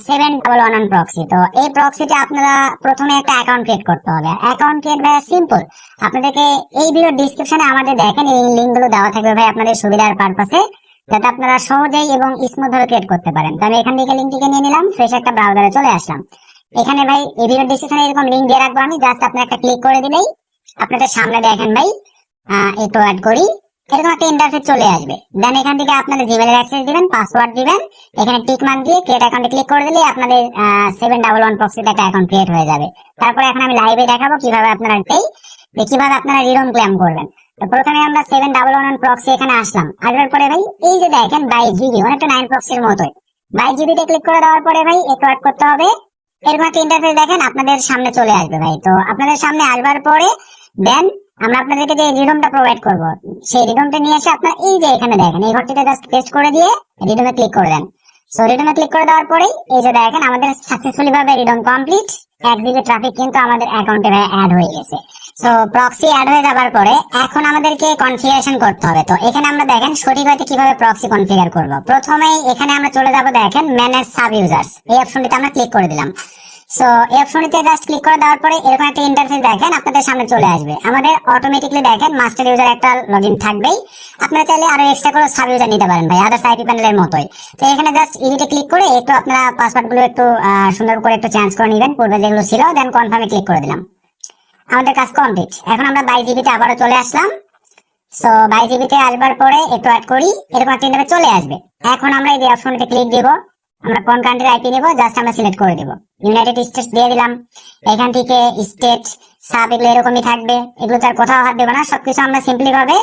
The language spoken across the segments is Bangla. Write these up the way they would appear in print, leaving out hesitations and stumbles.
711 প্রক্সি। তো এই প্রক্সিতে আপনারা প্রথমে একটা অ্যাকাউন্ট ক্রিয়েট করতে হবে। অ্যাকাউন্ট ক্রিয়েট ভাই সিম্পল, আপনাদেরকে এই ভিডিও ডিসক্রিপশনে আমাদের দেখেন এই লিঙ্ক গুলো দেওয়া থাকবে ভাই আপনাদের সুবিধার পারপাসে, যাতে আপনারা সহজেই এবং স্মুথ ভাবে ক্রিয়েট করতে পারেন। তো আমি এখান থেকে লিঙ্কটিকে নিয়ে নিলাম, ফ্রেশ একটা ব্রাউজারে চলে আসলাম। এখানে ভাই এই ভিডিও ডিসক্রিপশনে এরকম লিঙ্ক দিয়ে রাখবো আমি, জাস্ট আপনি একটা ক্লিক করে দিলেই আপনাদের সামনে দেখেন ভাই একটু অ্যাড করি, এরকম একটা ইন্টারফেস চলে আসবে। দেন এখান থেকে আপনাদের জিমেইলের অ্যাক্সেস দিবেন, পাসওয়ার্ড দিবেন, এখানে টিক মার্ক দিয়ে ক্রিয়েট অ্যাকাউন্টে ক্লিক করে দিলে আপনাদের 711 প্রক্সিতে একটা অ্যাকাউন্ট ক্রিয়েট হয়ে যাবে। তারপরে এখন আমি লাইভে দেখাবো কিভাবে আপনারা কিভাবে আপনারা রিডম ক্লেম করবেন। তো প্রথমে আমরা 711 প্রক্সি এখানে আসলাম, আসার পরে ভাই এই যে দেখেন 22 জিবি, অনেকটা 9 প্রক্সির মতোই। 22 জিবিতে ক্লিক করে দেওয়ার পরে ভাই একটু ওয়েট করতে হবে, এরকম একটা ইন্টারফেস দেখেন আপনাদের সামনে চলে আসবে ভাই। তো আপনাদের সামনে আসবার পরে দেন আমরা আপনাদেরকে যে রিডমটা প্রোভাইড করব, সেই রিডমটা নিয়ে এসে আপনারা এই যে এখানে দেখেন এই ঘরটিতে জাস্ট পেস্ট করে দিয়ে রিডমে ক্লিক করে দেন। সো রিডমে ক্লিক করে দেওয়ার পরেই এই যে দেখেন আমাদের সাকসেসফুলি ভাবে রিডম কমপ্লিট, 1 জিবি ট্রাফিক কিন্তু আমাদের অ্যাকাউন্টে অ্যাড হয়ে গেছে। সো প্রক্সি অ্যাড হয়ে যাবার পরে এখন আমাদেরকে কনফিগারেশন করতে হবে। তো এখানে আমরা দেখেন সঠিকভাবে কিভাবে প্রক্সি কনফিগার করব। প্রথমেই এখানে আমরা চলে যাব দেখেন ম্যানেজ সাব ইউজার্স, এই অপশনটিতে আমরা ক্লিক করে দিলাম। সো এই অপশনটিতে জাস্ট ক্লিক করে দেওয়ার পরে এরকম একটা ইন্টারফেস দেখেন আপনাদের সামনে চলে আসবে। আমাদের অটোমেটিকলি দেখেন মাস্টার ইউজার একটা লগইন থাকবেই, আপনারা চাইলে আরো এক্সট্রা করে সাব ইউজার নিতে পারেন ভাই, আদার্স আইপি প্যানেলের মতোই। তো এখানে জাস্ট এডিটে ক্লিক করে একটু আপনারা পাসওয়ার্ড গুলো একটু সুন্দর করে একটু চেঞ্জ করে নেবেন, পূর্বে যেগুলো ছিল, দেন কনফার্মে ক্লিক করে দিলাম। আমাদের কাজ কমপ্লিট। এখন আমরা 22 জিবিতে আবারও চলে আসলাম। সো 22 জিবিতে আসবার পরে একটু অ্যাড করি, এরকম একটা ইন্টারফেস চলে আসবে। এখন আমরা এই অপশনটিতে ক্লিক দিব, আমরা কোন কান্ট্রির আইপি নেব জাস্ট আমরা সিলেক্ট করে দেব, ইউনাইটেড স্টেটস দিয়ে দিলাম। এখান থেকে স্টেট সাব এগুলো এরকমই থাকবে, এগুলো তার কোথাও হাত দেবো না, সবকিছু আমরা সিম্পলি ভাবে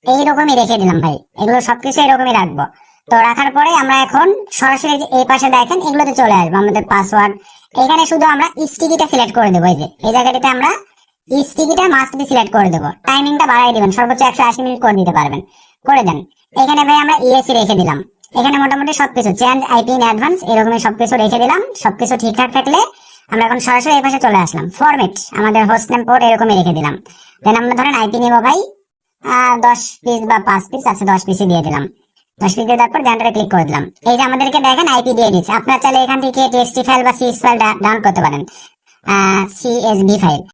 এইরকমই রেখে দিলাম ভাই, এগুলো সবকিছু এরকমই রাখবো। তো রাখার পরে আমরা এখন সরাসরি এই পাশে দেখেন এগুলোতে চলে আসবো আমাদের পাসওয়ার্ড। এখানে শুধু আমরা স্টিকিটা সিলেক্ট করে দেবো, এই জায়গাটিতে আমরা স্টিকিটা মাস্ট বি সিলেক্ট করে দেবো, টাইমিংটা বাড়াই দিবেন, সর্বোচ্চ 180 মিনিট করে দিতে পারবেন, করে দেন। এখানে ভাই আমরা ইএসসি রেখে দিলাম, এখানে মোটামুটি সবকিছু চেঞ্জ আইপি ইন অ্যাডভান্স এরকমই সবকিছু রেখে দিলাম। সবকিছু ঠিকঠাক থাকলে আমরা এখন সরাসরি এই পাশে চলে আসলাম, ফরম্যাট আমাদের হোস্ট নেম পোর্ট এরকমই রেখে দিলাম। দেন আমরা ধরেন আইপি নিব ভাই 10 পিস বা 5 পিস আছে, 10 পিসই দিয়ে দিলাম। 10 পিস দিয়ে তারপর জেনারেটে ক্লিক করে দিলাম। এই যে আমাদেরকে দেখেন আইপি দিয়ে দিচ্ছে, আপনারা চাইলে এখান থেকে টিএক্সটি ফাইল বা সিএস ফাইল ডাউনলোড করতে পারেন, সিএসভি ফাইল।